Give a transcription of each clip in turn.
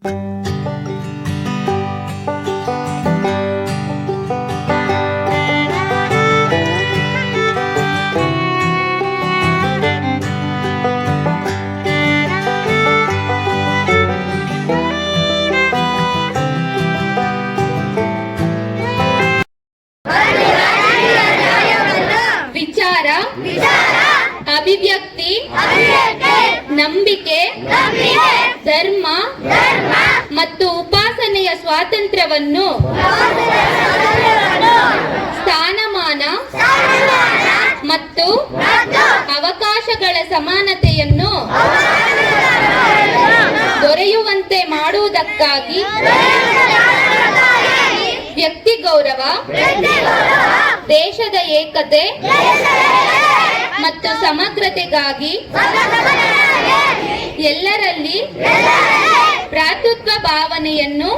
ಅಭಿವ್ಯಕ್ತಿ, ನಂಬಿಕೆ, ಧರ್ಮ ಮತ್ತು ಉಪಾಸನೆಯ ಸ್ವಾತಂತ್ರ್ಯವನ್ನು, ಸ್ಥಾನಮಾನ ಮತ್ತು ಅವಕಾಶಗಳ ಸಮಾನತೆಯನ್ನು ದೊರೆಯುವಂತೆ ಮಾಡುವುದಕ್ಕಾಗಿ ವ್ಯಕ್ತಿ ಗೌರವ, ದೇಶದ ಏಕತೆ ಮತ್ತು ಸಮಗ್ರತೆಗಾಗಿ ಎಲ್ಲರಲ್ಲಿ ಭ್ರಾತೃತ್ವ ಭಾವನೆಯನ್ನು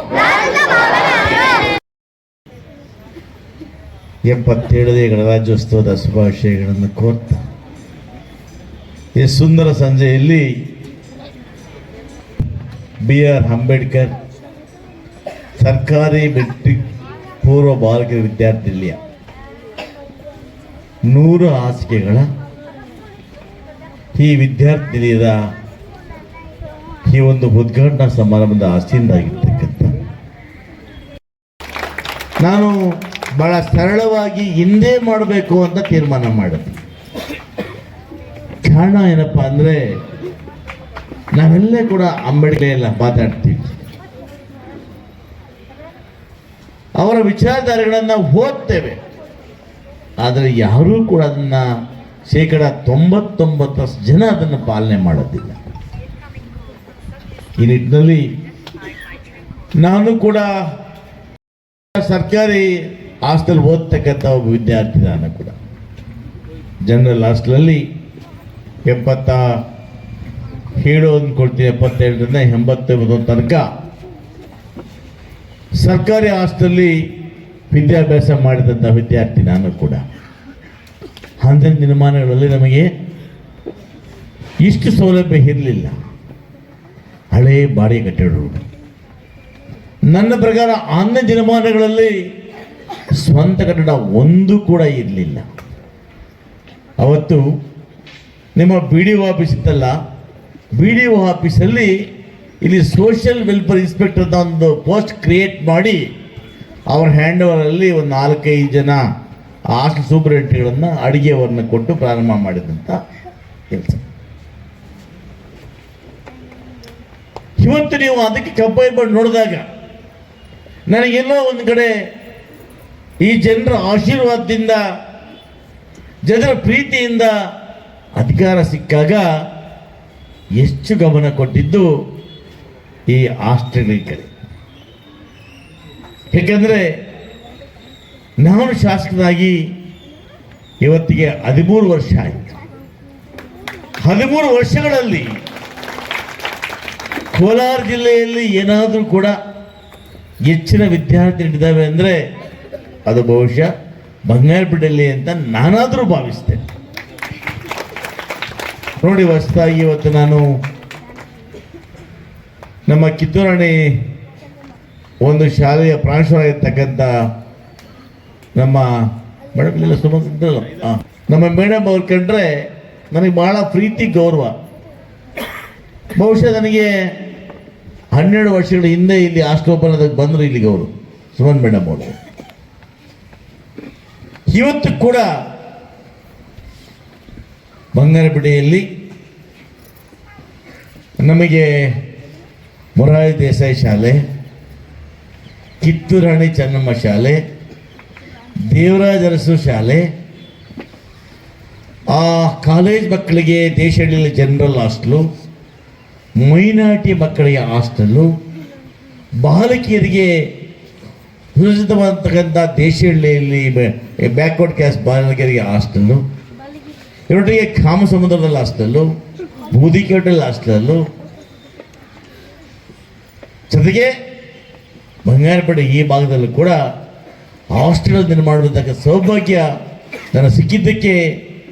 77ನೇ ಗಣರಾಜ್ಯೋತ್ಸವದ ಶುಭಾಶಯಗಳನ್ನು ಕೋರ್ತಾ ಈ ಸುಂದರ ಸಂಜೆಯಲ್ಲಿ BR ಅಂಬೇಡ್ಕರ್ ಸರ್ಕಾರಿ ಮೆಟ್ರಿಕ್ ಪೂರ್ವ ಬಾಲಕಿಯರ ವಿದ್ಯಾರ್ಥಿನಿಲಯ 100 ಹಾಸಿಗೆಗಳ ಈ ವಿದ್ಯಾರ್ಥಿನಿಲಯದ ಈ ಒಂದು ಉದ್ಘಾಟನಾ ಸಮಾರಂಭದ ಆಸೆಯಿಂದಾಗಿರ್ತಕ್ಕಂಥ ನಾನು ಬಹಳ ಸರಳವಾಗಿ ಹಿಂದೆ ಮಾಡಬೇಕು ಅಂತ ತೀರ್ಮಾನ ಮಾಡಿದೆ. ಕಾರಣ ಏನಪ್ಪ ಅಂದರೆ ನಾವೆಲ್ಲ ಕೂಡ ಅಂಬೇಡ್ಕರ್ ಎಲ್ಲ ಮಾತಾಡ್ತೀವಿ, ಅವರ ವಿಚಾರಧಾರೆಗಳನ್ನು ಓದ್ತೇವೆ, ಆದರೆ ಯಾರೂ ಕೂಡ ಅದನ್ನು 99% ಜನ ಅದನ್ನು ಪಾಲನೆ ಮಾಡೋದಿಲ್ಲ. ಈ ನಿಟ್ಟಿನಲ್ಲಿ ನಾನು ಕೂಡ ಸರ್ಕಾರಿ ಹಾಸ್ಟೆಲ್ ಓದ್ತಕ್ಕಂಥ ಒಬ್ಬ ವಿದ್ಯಾರ್ಥಿ. ನಾನು ಕೂಡ ಜನರಲ್ ಹಾಸ್ಟೆಲಲ್ಲಿ 77 ಅಂದ್ಕೊಳ್ತೀನಿ, 77ರಿಂದ 89 ತನಕ ಸರ್ಕಾರಿ ಹಾಸ್ಟೆಲಲ್ಲಿ ವಿದ್ಯಾಭ್ಯಾಸ ಮಾಡಿದಂಥ ವಿದ್ಯಾರ್ಥಿ ನಾನು ಕೂಡ. ಅಂದಿನ ದಿನಮಾನಗಳಲ್ಲಿ ನಮಗೆ ಇಷ್ಟು ಸೌಲಭ್ಯ ಇರಲಿಲ್ಲ. ಹಳೇ ಬಾಡಿಗೆ ಕಟ್ಟಡಗಳು. ನನ್ನ ಪ್ರಕಾರ ಅಂದಿನ ದಿನಮಾನಗಳಲ್ಲಿ ಸ್ವಂತ ಕಟ್ಟಡ ಒಂದು ಕೂಡ ಇರಲಿಲ್ಲ. ಅವತ್ತು ನಿಮ್ಮ BDO ಆಫೀಸ್ ಇತ್ತಲ್ಲ, BDO ಆಫೀಸಲ್ಲಿ ಇಲ್ಲಿ ಸೋಷಿಯಲ್ ವೆಲ್ಫೇರ್ ಇನ್ಸ್ಪೆಕ್ಟರ್ ಅಂತ ಒಂದು ಪೋಸ್ಟ್ ಕ್ರಿಯೇಟ್ ಮಾಡಿ ಅವ್ರ ಹ್ಯಾಂಡ್ ಓವರಲ್ಲಿ ಒಂದು 4-5 ಜನ ಹಾಸ್ಟೆಲ್ ಸೂಪರಿಂಟೆಂಡೆಂಟ್ಗಳನ್ನು ಅಡುಗೆಯವರನ್ನ ಕೊಟ್ಟು ಪ್ರಾರಂಭ ಮಾಡಿದಂಥ ಕೆಲಸ. ಇವತ್ತು ನೀವು ಅದಕ್ಕೆ ಕಂಪೇರ್ ಮಾಡಿ ನೋಡಿದಾಗ ನನಗೆಲ್ಲೋ ಒಂದು ಕಡೆ ಈ ಜನರ ಆಶೀರ್ವಾದದಿಂದ, ಜನರ ಪ್ರೀತಿಯಿಂದ ಅಧಿಕಾರ ಸಿಕ್ಕಾಗ ಹೆಚ್ಚು ಗಮನ ಕೊಟ್ಟಿದ್ದು ಈ ಹಾಸ್ಟೆಲ್ ಕಡೆ. ಏಕೆಂದರೆ ನಾನು ಶಾಸಕನಾಗಿ ಇವತ್ತಿಗೆ 13 ವರ್ಷ ಆಯಿತು. 13 ವರ್ಷಗಳಲ್ಲಿ ಕೋಲಾರ ಜಿಲ್ಲೆಯಲ್ಲಿ ಏನಾದರೂ ಕೂಡ ಹೆಚ್ಚಿನ ವಿದ್ಯಾರ್ಥಿಗಳಿದ್ದಾವೆ ಅಂದರೆ ಅದು ಬಹುಶಃ ಬಂಗಾರಪೇಟೆಯಲ್ಲಿ ಅಂತ ನಾನಾದರೂ ಭಾವಿಸ್ತೇನೆ. ನೋಡಿ, ಹೊಸದಾಗಿ ಇವತ್ತು ನಾನು ನಮ್ಮ ಕಿತ್ತೂರಾಣಿ ಒಂದು ಶಾಲೆಯ ಪ್ರಾಂಶುಪಾಲರಾಗಿರ್ತಕ್ಕಂಥ ನಮ್ಮ ಮೇಡಮ್ ಇಲ್ಲ ಸುಮಂತ್ರಲ್ಲ, ನಮ್ಮ ಮೇಡಮ್ ಅವ್ರು ಕಂಡ್ರೆ ನನಗೆ ಭಾಳ ಪ್ರೀತಿ ಗೌರವ. ಬಹುಶಃ ನನಗೆ 12 ವರ್ಷಗಳ ಹಿಂದೆ ಇಲ್ಲಿ ಹಾಸ್ಟೆಲ್ ಓಪನ್ ಆದಾಗ ಬಂದರು ಇಲ್ಲಿಗೆ ಅವರು, ಸುಮನ್ ಮೇಡಮ್ ಅವರು. ಇವತ್ತು ಕೂಡ ಬಂಗಾರಪೇಟೆಯಲ್ಲಿ ನಮಗೆ ಮೊರಾರ್ಜಿ ದೇಸಾಯಿ ಶಾಲೆ, ಕಿತ್ತೂರಾಣಿ ಚೆನ್ನಮ್ಮ ಶಾಲೆ, ದೇವರಾಜ ಅರಸು ಶಾಲೆ, ಆ ಕಾಲೇಜ್ ಮಕ್ಕಳಿಗೆ ದೇಶಹಳ್ಳಿಯಲ್ಲಿ ಜನರಲ್ ಹಾಸ್ಟೆಲು, ಮೈನಾರಿಟಿ ಮಕ್ಕಳಿಗೆ ಹಾಸ್ಟೆಲ್ಲು, ಬಾಲಕಿಯರಿಗೆ ಸುರಕ್ಷಿತವಾದಂತಕ್ಕಂಥ ದೇಶಹಳ್ಳಿಯಲ್ಲಿ ಬ್ಯಾಕ್ವರ್ಡ್ ಕ್ಯಾಸ್ಟ್ ಬಾಲಕಿಯರಿಗೆ ಹಾಸ್ಟೆಲ್ಲು, ಇವರಿಗೆ ಕಾಮಸಮುದ್ರದಲ್ಲಿ ಹಾಸ್ಟೆಲ್ಲು, ಬೂದಿಕೋಟೆಯಲ್ಲಿ ಹಾಸ್ಟೆಲ್ಲು, ಜೊತೆಗೆ ಬಂಗಾರಪೇಟೆ ಈ ಭಾಗದಲ್ಲೂ ಕೂಡ ಹಾಸ್ಟೆಲ್ ನಿರ್ಮಾಣ ಸೌಭಾಗ್ಯ ನಾನು ಸಿಕ್ಕಿದ್ದಕ್ಕೆ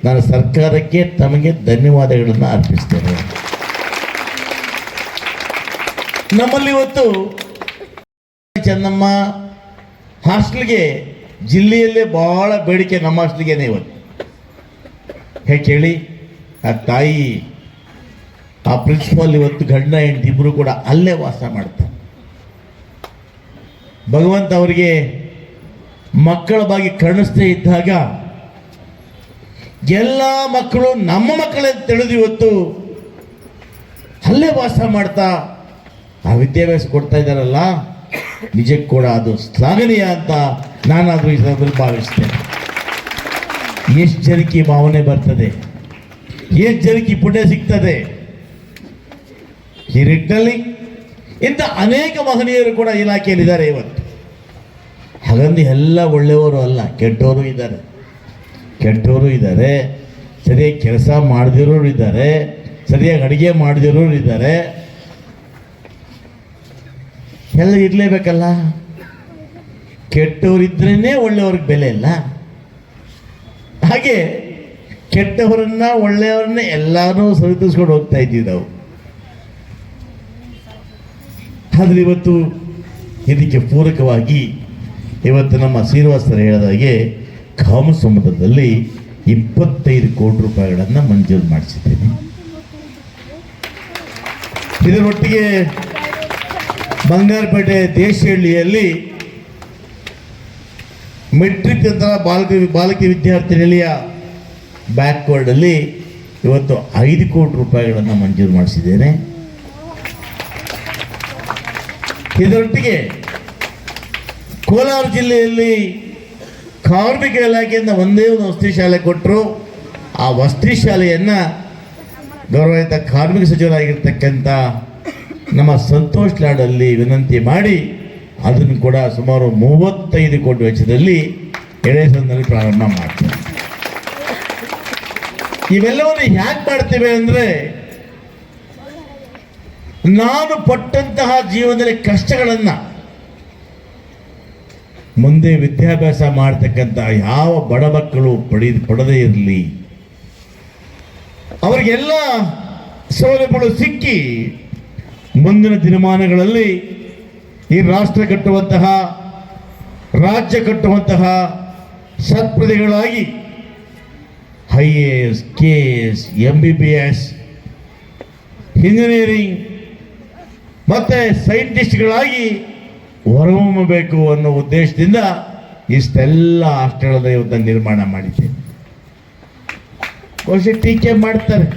ನಾನು ಸರ್ಕಾರಕ್ಕೆ ತಮಗೆ ಧನ್ಯವಾದಗಳನ್ನು ಅರ್ಪಿಸ್ತೇನೆ. ನಮ್ಮಲ್ಲಿ ಇವತ್ತು ಚೆನ್ನಮ್ಮ ಹಾಸ್ಟೆಲ್ಗೆ ಜಿಲ್ಲೆಯಲ್ಲೇ ಬಹಳ ಬೇಡಿಕೆ ನಮ್ಮ ಹಾಸ್ಟೆಲ್ಗೇನೆ ಇವತ್ತು. ಹೇಗೆ ಕೇಳಿ, ಆ ತಾಯಿ ಆ ಪ್ರಿನ್ಸಿಪಾಲ್ ಇವತ್ತು ಗಂಡ ಹೆಂಡತಿ ಇಬ್ಬರು ಕೂಡ ಅಲ್ಲೇ ವಾಸ ಮಾಡ್ತಾರೆ. ಭಗವಂತ ಅವರಿಗೆ ಮಕ್ಕಳ ಬಗ್ಗೆ ಕರುಣಿಸ್ತಾ ಇದ್ದಾಗ ಎಲ್ಲ ಮಕ್ಕಳು ನಮ್ಮ ಮಕ್ಕಳೇ ತಿಳಿದು ಇವತ್ತು ಅಲ್ಲೇ ವಾಸ ಮಾಡ್ತಾ ಆ ವಿದ್ಯಾಭ್ಯಾಸ ಕೊಡ್ತಾ ಇದ್ದಾರಲ್ಲ, ನಿಜಕ್ಕೂ ಕೂಡ ಅದು ಶ್ಲಾಘನೀಯ ಅಂತ ನಾನಾದರೂ ಈ ಸಂದರ್ಭದಲ್ಲಿ ಭಾವಿಸ್ತೇನೆ. ಎಷ್ಟು ಜನಕ್ಕೆ ಈ ಭಾವನೆ ಬರ್ತದೆ, ಎಷ್ಟು ಜನಕ್ಕೆ ಪುಣ್ಯ ಸಿಗ್ತದೆ. ಈ ನಿಟ್ಟಿನಲ್ಲಿ ಇಂಥ ಅನೇಕ ಮಹನೀಯರು ಕೂಡ ಇಲಾಖೆಯಲ್ಲಿದ್ದಾರೆ ಇವತ್ತು. ಹಾಗಂದು ಎಲ್ಲ ಒಳ್ಳೆಯವರು ಅಲ್ಲ, ಕೆಟ್ಟವರು ಇದ್ದಾರೆ, ಕೆಟ್ಟವರು ಇದ್ದಾರೆ, ಸರಿಯಾಗಿ ಕೆಲಸ ಮಾಡದಿರೋರು ಇದ್ದಾರೆ, ಸರಿಯಾಗಿ ಅಡುಗೆ ಮಾಡದಿರೋರು ಇದ್ದಾರೆ. ಎಲ್ಲ ಇರಲೇಬೇಕಲ್ಲ. ಕೆಟ್ಟವರಿದ್ರೇ ಒಳ್ಳೆಯವ್ರಿಗೆ ಬೆಲೆ ಇಲ್ಲ. ಹಾಗೆ ಕೆಟ್ಟವರನ್ನ ಒಳ್ಳೆಯವರನ್ನ ಎಲ್ಲಾನು ಸರಿದೂಸ್ಕೊಂಡು ಹೋಗ್ತಾ ಇದ್ದೀವಿ ನಾವು. ಆದರೆ ಇವತ್ತು ಇದಕ್ಕೆ ಪೂರಕವಾಗಿ ಇವತ್ತು ನಮ್ಮ ಶ್ರೀನಿವಾಸರು ಹೇಳಿದಾಗೆ ಕಾಮಸಮುದ್ರದಲ್ಲಿ 25 ಕೋಟಿ ರೂಪಾಯಿಗಳನ್ನು ಮಂಜೂರು ಮಾಡಿಸಿದ್ದೇನೆ. ಇದರೊಟ್ಟಿಗೆ ಬಂಗಾರಪೇಟೆ ದೇಶಹಳ್ಳಿಯಲ್ಲಿ ಮೆಟ್ರಿಕ್ ಅಂತ ಬಾಲಕಿ ವಿದ್ಯಾರ್ಥಿ ನಿಲಯ ಬ್ಯಾಕ್ವರ್ಡಲ್ಲಿ ಇವತ್ತು 5 ಕೋಟಿ ರೂಪಾಯಿಗಳನ್ನು ಮಂಜೂರು ಮಾಡಿಸಿದ್ದೇನೆ. ಇದರೊಟ್ಟಿಗೆ ಕೋಲಾರ ಜಿಲ್ಲೆಯಲ್ಲಿ ಕಾರ್ಮಿಕ ಇಲಾಖೆಯಿಂದ ಒಂದೇ ಒಂದು ವಸತಿ ಶಾಲೆ ಕೊಟ್ಟರು. ಆ ವಸತಿ ಶಾಲೆಯನ್ನು ಗೌರವಾನ್ವಿತ ಕಾರ್ಮಿಕ ಸಚಿವರಾಗಿರ್ತಕ್ಕಂಥ ನಮ್ಮ ಸಂತೋಷ್ ಲಾಡಲ್ಲಿ ವಿನಂತಿ ಮಾಡಿ ಅದನ್ನು ಕೂಡ ಸುಮಾರು 35 ಕೋಟಿ ವೆಚ್ಚದಲ್ಲಿ ಎಳೆಸಂದಲ್ಲಿ ಪ್ರಾರಂಭ ಮಾಡ್ತೇವೆ. ಇವೆಲ್ಲವನ್ನು ಹ್ಯಾಕ್ ಮಾಡ್ತೇವೆ ಅಂದರೆ, ನಾನು ಪಟ್ಟಂತಹ ಜೀವನದಲ್ಲಿ ಕಷ್ಟಗಳನ್ನು ಮುಂದೆ ವಿದ್ಯಾಭ್ಯಾಸ ಮಾಡ್ತಕ್ಕಂಥ ಯಾವ ಬಡ ಮಕ್ಕಳು ಪಡದೇ ಇರಲಿ, ಅವರಿಗೆಲ್ಲ ಸೌಲಭ್ಯಗಳು ಸಿಕ್ಕಿ ಮುಂದಿನ ದಿನಮಾನಗಳಲ್ಲಿ ಈ ರಾಷ್ಟ್ರ ಕಟ್ಟುವಂತಹ, ರಾಜ್ಯ ಕಟ್ಟುವಂತಹ ಸತ್ಪ್ರಜೆಗಳಾಗಿ IAS, KS, MBBS, ಇಂಜಿನಿಯರಿಂಗ್ ಮತ್ತು ಸೈಂಟಿಸ್ಟ್ಗಳಾಗಿ ಹೊರಹೊಮ್ಮಬೇಕು ಅನ್ನೋ ಉದ್ದೇಶದಿಂದ ಇಷ್ಟೆಲ್ಲ ಹಾಸ್ಟೆಲ್ ಇವತ್ತು ನಿರ್ಮಾಣ ಮಾಡಿದ್ದೇನೆ. ಬಹುಶಃ ಟೀಕೆ ಮಾಡ್ತಾರೆ,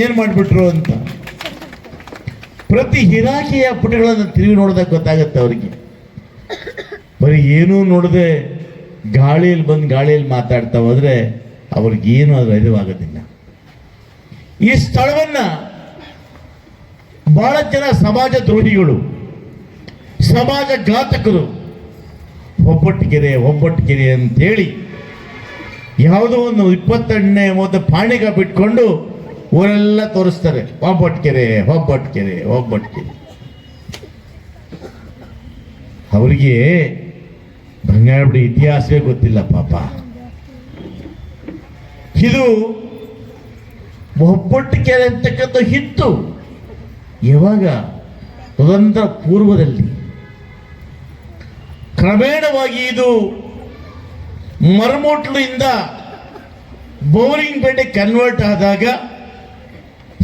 ಏನು ಮಾಡಿಬಿಟ್ರು ಅಂತ. ಪ್ರತಿ ಇಲಾಖೆಯ ಪುಟಗಳನ್ನು ತಿರುಗಿ ನೋಡಿದಾಗ ಗೊತ್ತಾಗುತ್ತೆ ಅವರಿಗೆ. ಬರೀ ಏನೂ ನೋಡದೆ ಗಾಳಿಯಲ್ಲಿ ಬಂದು ಗಾಳಿಯಲ್ಲಿ ಮಾತಾಡ್ತಾ ಹೋದರೆ ಅವ್ರಿಗೇನು ಅದು ಅರಿವಾಗೋದಿಲ್ಲ. ಈ ಸ್ಥಳವನ್ನು ಬಹಳ ಜನ ಸಮಾಜ ದ್ರೋಹಿಗಳು, ಸಮಾಜ ಘಾತಕರು ಒಬ್ಬಟ್ಟಿಗೆರೆ ಅಂತೇಳಿ ಯಾವುದೋ ಒಂದು 28ನೇ ಮೊದಲು ಪಾಣಿಗ ಬಿಟ್ಕೊಂಡು ಊರೆಲ್ಲ ತೋರಿಸ್ತಾರೆ. ಒಬ್ಬಟ್ಟಿಗೆರೆ. ಅವರಿಗೆ ಬಂಗಾರಪಡಿ ಇತಿಹಾಸವೇ ಗೊತ್ತಿಲ್ಲ ಪಾಪ. ಇದು ಒಬ್ಬಟ್ಟಿಗೆರೆ ಅಂತಕ್ಕಂಥ ಹಿತ್ತು ಯಾವಾಗ ಸ್ವತಂತ್ರ ಪೂರ್ವದಲ್ಲಿ. ಕ್ರಮೇಣವಾಗಿ ಇದು ಮರಮೋಟ್ಲಿಂದ ಬೋರಿಂಗ್ ಪೇಟೆ ಕನ್ವರ್ಟ್ ಆದಾಗ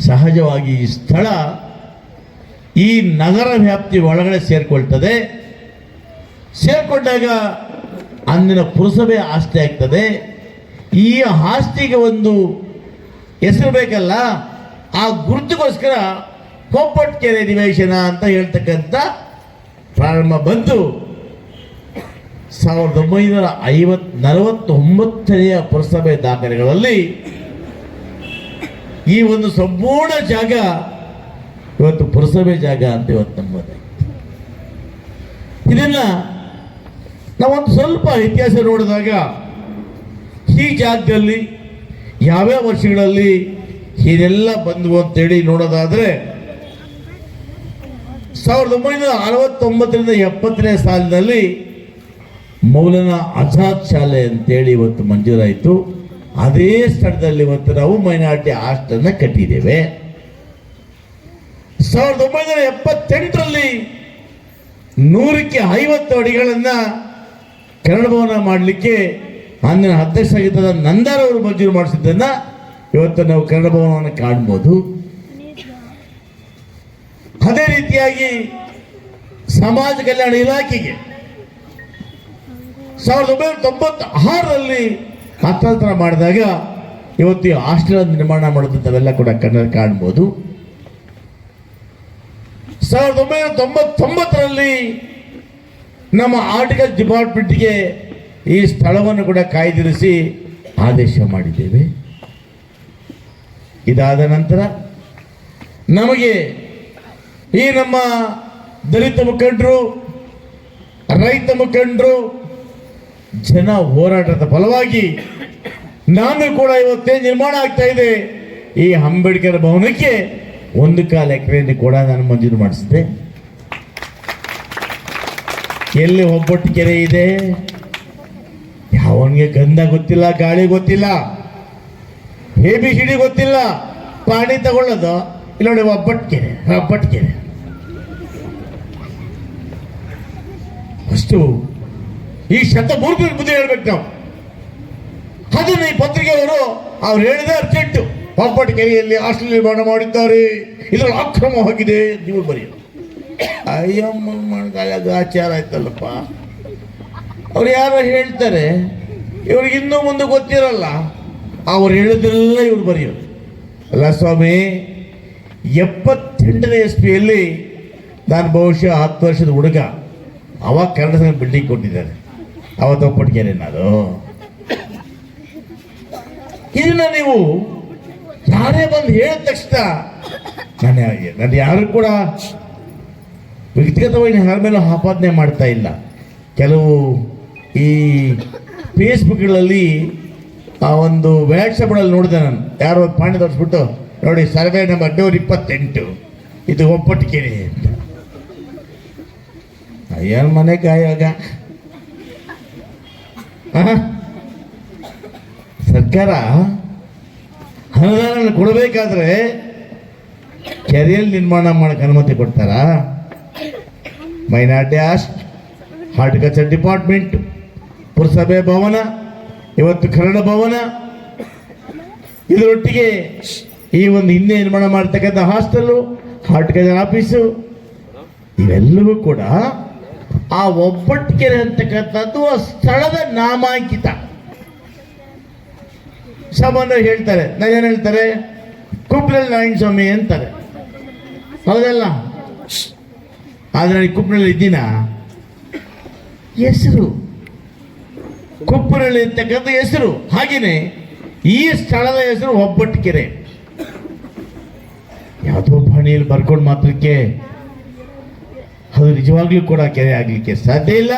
ಸಹಜವಾಗಿ ಈ ಸ್ಥಳ ಈ ನಗರ ವ್ಯಾಪ್ತಿ ಒಳಗಡೆ ಸೇರಿಕೊಳ್ತದೆ. ಸೇರಿಕೊಂಡಾಗ ಅಂದಿನ ಪುರಸಭೆ ಆಸ್ತಿ ಆಗ್ತದೆ. ಈ ಆಸ್ತಿಗೆ ಒಂದು ಹೆಸರು ಬೇಕಲ್ಲ, ಆ ಗುರುತಿಗೋಸ್ಕರ ಕೊಪ್ಪಟ್ಕೆರೆ ನಿವೇಶನ ಅಂತ ಹೇಳ್ತಕ್ಕಂಥ ಪ್ರಾರಂಭ ಬಂದು 1949ನೇ ಪುರಸಭೆ ದಾಖಲೆಗಳಲ್ಲಿ ಈ ಒಂದು ಸಂಪೂರ್ಣ ಜಾಗ ಇವತ್ತು ಪುರಸಭೆ ಜಾಗ ಅಂತ ಇವತ್ತು ನಂಬೋದಾಗಿದೆ. ಇದನ್ನ ನಾವೊಂದು ಸ್ವಲ್ಪ ಇತಿಹಾಸ ನೋಡಿದಾಗ ಈ ಜಾಗದಲ್ಲಿ ಯಾವ್ಯಾವ ವರ್ಷಗಳಲ್ಲಿ ಇದೆಲ್ಲ ಬಂದವು ಅಂತೇಳಿ ನೋಡೋದಾದ್ರೆ 1969ರಿಂದ 70ನೇ ಸಾಲಿನಲ್ಲಿ ಮೌಲಾನಾ ಆಜಾದ್ ಶಾಲೆ ಅಂತೇಳಿ ಇವತ್ತು ಮಂಜೂರಾಯಿತು. ಅದೇ ಸ್ಥಳದಲ್ಲಿ ಇವತ್ತು ನಾವು ಮೈನಾರಿಟಿ ಹಾಸ್ಟೆಲ್ನ ಕಟ್ಟಿದ್ದೇವೆ. 1978ರಲ್ಲಿ 100ಕ್ಕೆ 50 ಅಡಿಗಳನ್ನ ಕನ್ನಡ ಭವನ ಮಾಡಲಿಕ್ಕೆ ಅಂದಿನ ಅಧ್ಯಕ್ಷರಾಗಿದ್ದ ನಂದಾರ್ ಅವರು ಮಂಜೂರು ಮಾಡಿಸಿದ್ದನ್ನ ಇವತ್ತು ನಾವು ಕನ್ನಡ ಭವನವನ್ನು ಕಾಣ್ಬೋದು. ಅದೇ ರೀತಿಯಾಗಿ ಸಮಾಜ ಕಲ್ಯಾಣ ಇಲಾಖೆಗೆ 1996ರಲ್ಲಿ ಹಸ್ತಾಂತರ ಮಾಡಿದಾಗ ಇವತ್ತು ಈ ಹಾಸ್ಟೆಲ್ ನಿರ್ಮಾಣ ಮಾಡೋದಂಥವೆಲ್ಲ ಕೂಡ ಕನ್ನಡ ಕಾಣ್ಬೋದು. 1999ರಲ್ಲಿ ನಮ್ಮ ಆರ್ಟಿಕಲ್ ಡಿಪಾರ್ಟ್ಮೆಂಟ್ಗೆ ಈ ಸ್ಥಳವನ್ನು ಕೂಡ ಕಾಯ್ದಿರಿಸಿ ಆದೇಶ ಮಾಡಿದ್ದೇವೆ. ಇದಾದ ನಂತರ ನಮಗೆ ಈ ನಮ್ಮ ದಲಿತ ಮುಖಂಡರು, ರೈತ ಮುಖಂಡರು, ಜನ ಹೋರಾಟದ ಫಲವಾಗಿ ನಾನು ಕೂಡ ಇವತ್ತೇ ನಿರ್ಮಾಣ ಆಗ್ತಾ ಇದೆ ಈ ಅಂಬೇಡ್ಕರ್ ಭವನಕ್ಕೆ 1.25 ಎಕರೆಯನ್ನು ಕೂಡ ನಾನು ಮಂಜೂರು ಮಾಡಿಸಿದ್ದೆ. ಎಲ್ಲಿ ಒಬ್ಬಟ್ಟು ಕೆರೆ ಇದೆ, ಯಾವನಿಗೆ ಗಂಧ ಗೊತ್ತಿಲ್ಲ, ಗಾಳಿ ಗೊತ್ತಿಲ್ಲ, ABCD ಗೊತ್ತಿಲ್ಲ, ಪಾಣಿ ತಗೊಳ್ಳೋದು ಇಲ್ಲ ನೋಡಿ, ಒಬ್ಬಟ್ಟು ಕೆರೆ ಅಷ್ಟು ಈ ಶಬ್ದ ಮೂರ್ಖರ ಬುದ್ಧಿ ಹೇಳ್ಬೇಕು ನಾವು. ಅದನ್ನು ಈ ಪತ್ರಿಕೆಯವರು ಅವ್ರು ಹೇಳಿದ ಅರ್ಜೆಂಟು, ಒಬ್ಬಟ್ಟು ಕೆರೆಯಲ್ಲಿ ಹಾಸ್ಟೆಲ್ ನಿರ್ಮಾಣ ಮಾಡಿದ್ದಾರೆ, ಇದರಲ್ಲಿ ಅಕ್ರಮವಾಗಿದೆ ನೀವು ಬರೆಯೋದು. ಅಯ್ಯಮ್ಮ ಆಚಾರ ಆಯ್ತಲ್ಲಪ್ಪ. ಅವ್ರು ಯಾರೋ ಹೇಳ್ತಾರೆ, ಇವ್ರಿಗೆ ಇನ್ನೂ ಮುಂದೆ ಗೊತ್ತಿರಲ್ಲ, ಅವ್ರು ಹೇಳಿದ್ರೆಲ್ಲ ಇವ್ರು ಬರೆಯೋದು. ಅಲ್ಲ ಸ್ವಾಮಿ, 78ನೇ ಇಸ್ವಿಯಲ್ಲಿ ನಾನು ಬಹುಶಃ 10 ವರ್ಷದ ಹುಡುಗ, ಅವಾಗ ಕನ್ನಡ ಸಂಘ ಬಿಲ್ಡಿಂಗ್ ಕೊಟ್ಟಿದ್ದಾರೆ, ಅವತ್ತು ಒಪ್ಪಟ್ಟಿಗೆರೆ ನಾನು. ಇದನ್ನ ನೀವು ಯಾರೇ ಬಂದು ಹೇಳಿದ ತಕ್ಷಣ ನಾನು ಯಾರು ಕೂಡ ವ್ಯಕ್ತಿಗತವಾಗಿ ಯಾರ ಮೇಲೂ ಆಪಾದನೆ ಮಾಡ್ತಾ ಇಲ್ಲ. ಕೆಲವು ಈ ಫೇಸ್ಬುಕ್ಗಳಲ್ಲಿ ಆ ಒಂದು ವ್ಯಾಟ್ಸಪ್ಗಳಲ್ಲಿ ನೋಡಿದೆ ನಾನು, ಯಾರೋ ಪಾಣಿ ತೋರಿಸ್ಬಿಟ್ಟು ನೋಡಿ ಸರ್ವೆ ನಂಬರ್ 28 ಇದು ಒಪ್ಪಟ್ಟಿಗೆರೆ ಅಂತ. ಏನು ಮನೆ ಕಾಯಾಗ ಸರ್ಕಾರ ಅನುದಾನ ಕೊಡಬೇಕಾದ್ರೆ ಕೆರೆಯಲ್ಲಿ ನಿರ್ಮಾಣ ಮಾಡಕ್ಕೆ ಅನುಮತಿ ಕೊಡ್ತಾರ? ಮೈನಾರಿಟಿ ಹಾರ್ಟಿಕಲ್ಚರ್ ಡಿಪಾರ್ಟ್ಮೆಂಟ್, ಪುರಸಭೆ ಭವನ, ಇವತ್ತು ಕನ್ನಡ ಭವನ, ಇದರೊಟ್ಟಿಗೆ ಈ ಒಂದು ಹಿಂದೆ ನಿರ್ಮಾಣ ಮಾಡ್ತಕ್ಕಂಥ ಹಾಸ್ಟೆಲ್ಲು, ಹಾರ್ಟಿಕಲ್ಚರ್ ಆಫೀಸು, ಇವೆಲ್ಲವೂ ಕೂಡ ಆ ಒಬ್ಬಟ್ಟಿಗೆರೆ ಅಂತಕ್ಕಂಥದ್ದು ಆ ಸ್ಥಳದ ನಾಮಾಂಕಿತ. ಸಾಮಾನ್ಯರು ಹೇಳ್ತಾರೆ, ನಾನೇನು ಹೇಳ್ತಾರೆ, ಕುಪ್ಪಲಲ್ಲಿ ನಾರಾಯಣ ಸ್ವಾಮಿ ಅಂತಾರೆ, ಹೌದಲ್ಲ? ಆದರೆ ಈ ಕುಪ್ಪಲಲ್ಲಿ ಇದ್ದೀನ ಹೆಸರು, ಕುಪ್ಪಲಲ್ಲಿ ಇರ್ತಕ್ಕಂಥ ಹೆಸರು, ಹಾಗೇನೆ ಈ ಸ್ಥಳದ ಹೆಸರು ಒಬ್ಬಟ್ಟಿಗೆರೆ. ಯಾವುದೋ ಬಾಣಿಯಲ್ಲಿ ಬರ್ಕೊಂಡು ಮಾತ್ರಕ್ಕೆ ಅದು ನಿಜವಾಗ್ಲೂ ಕೂಡ ಕೆರೆ ಆಗಲಿಕ್ಕೆ ಸಾಧ್ಯ ಇಲ್ಲ.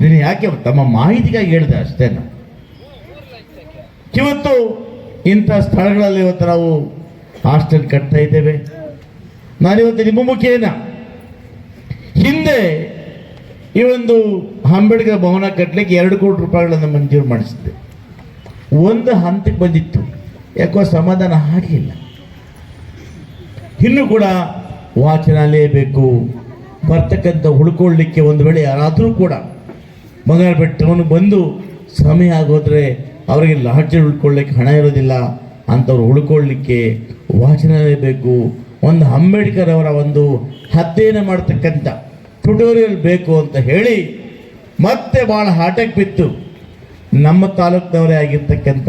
ನೀನು ಯಾಕೆ ತಮ್ಮ ಮಾಹಿತಿಗಾಗಿ ಹೇಳಿದೆ ಅಷ್ಟೇನ. ಇವತ್ತು ಇಂಥ ಸ್ಥಳಗಳಲ್ಲಿ ಇವತ್ತು ನಾವು ಹಾಸ್ಟೆಲ್ ಕಟ್ತಾ ಇದ್ದೇವೆ. ನಾನಿವತ್ತು ನಿಮ್ಮ ಮುಖೇನ ಹಿಂದೆ ಈ ಒಂದು ಅಂಬೇಡ್ಕರ್ ಭವನ ಕಟ್ಟಲಿಕ್ಕೆ 2 ಕೋಟಿ ರೂಪಾಯಿಗಳನ್ನು ಮಂಜೂರು ಮಾಡಿಸಿದ್ದೆ. ಒಂದು ಹಂತಕ್ಕೆ ಬಂದಿತ್ತು, ಯಾಕೋ ಸಮಾಧಾನ ಆಗಲಿಲ್ಲ. ಇನ್ನೂ ಕೂಡ ವಾಚನಾಲಯ ಬೇಕು, ಬರ್ತಕ್ಕಂಥ ಉಳ್ಕೊಳ್ಳಿಕ್ಕೆ ಒಂದು ವೇಳೆ ಯಾರಾದರೂ ಕೂಡ ಬಂಗಾರ ಬೆಟ್ಟವನ್ನು ಬಂದು ಸಮಯ ಆಗೋದ್ರೆ ಅವರಿಗೆ ಲಾಡ್ಜಲ್ಲಿ ಉಳ್ಕೊಳ್ಳಿಕ್ಕೆ ಹಣ ಇರೋದಿಲ್ಲ, ಅಂಥವ್ರು ಉಳ್ಕೊಳ್ಳಿಕ್ಕೆ ವಾಚನಾಲಯ ಬೇಕು. ಒಂದು ಅಂಬೇಡ್ಕರ್ ಅವರ ಒಂದು ಅಧ್ಯಯನ ಮಾಡ್ತಕ್ಕಂಥ ಟ್ಯುಟೋರಿಯಲ್ ಬೇಕು ಅಂತ ಹೇಳಿ ಮತ್ತೆ ಭಾಳ ಹಾಟಕ್ಕೆ ಬಿತ್ತು. ನಮ್ಮ ತಾಲೂಕಿನವರೇ ಆಗಿರ್ತಕ್ಕಂಥ,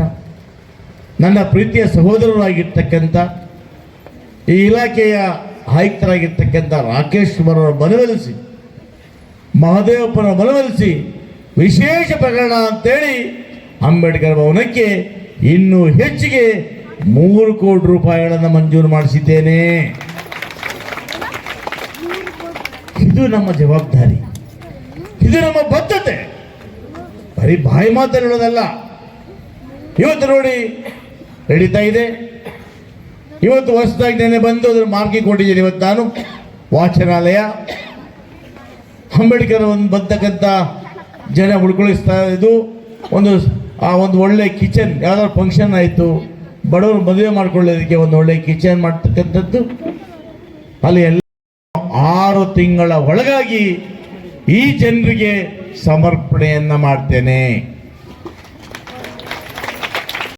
ನನ್ನ ಪ್ರೀತಿಯ ಸಹೋದರರು ಆಗಿರ್ತಕ್ಕಂಥ, ಈ ಇಲಾಖೆಯ ಆಯುಕ್ತರಾಗಿರ್ತಕ್ಕಂಥ ರಾಕೇಶ್ ಕುಮಾರ್ ಅವರ ಮನವೊಲಿಸಿ, ಮಹದೇವಪ್ಪನ ಮನವೊಲಿಸಿ ವಿಶೇಷ ಪ್ರಕರಣ ಅಂತೇಳಿ ಅಂಬೇಡ್ಕರ್ ಭವನಕ್ಕೆ ಇನ್ನೂ ಹೆಚ್ಚಿಗೆ 3 ಕೋಟಿ ರೂಪಾಯಿಗಳನ್ನು ಮಂಜೂರು ಮಾಡಿಸಿದ್ದೇನೆ. ಇದು ನಮ್ಮ ಜವಾಬ್ದಾರಿ, ಇದು ನಮ್ಮ ಬದ್ಧತೆ. ಬರೀ ಬಾಯಿ ಮಾತಲ್ಲಿ ಹೇಳೋದಲ್ಲ. ಇವತ್ತು ನೋಡಿ ನಡೀತಾ ಇದೆ. ಇವತ್ತು ಹೊಸದಾಗಿ ನೆನೆ ಬಂದು ಅದರ ಮಾರ್ಕಿಂಗ್ ಕೊಟ್ಟಿದ್ದೀನಿ. ಇವತ್ತು ನಾನು ವಾಚನಾಲಯ, ಅಂಬೇಡ್ಕರ್ ಒಂದು ಬರ್ತಕ್ಕಂಥ ಜನ ಉಳ್ಕೊಳಿಸ್ತಾ ಇದು ಒಂದು ಒಳ್ಳೆ ಕಿಚನ್, ಯಾವ್ದಾದ್ರು ಫಂಕ್ಷನ್ ಆಯಿತು, ಬಡವರು ಮದುವೆ ಮಾಡ್ಕೊಳ್ಳೋದಕ್ಕೆ ಒಂದು ಒಳ್ಳೆ ಕಿಚನ್ ಮಾಡ್ತಕ್ಕಂಥದ್ದು, ಅಲ್ಲಿ ಎಲ್ಲ 6 ತಿಂಗಳ ಒಳಗಾಗಿ ಈ ಜನರಿಗೆ ಸಮರ್ಪಣೆಯನ್ನ ಮಾಡ್ತೇನೆ.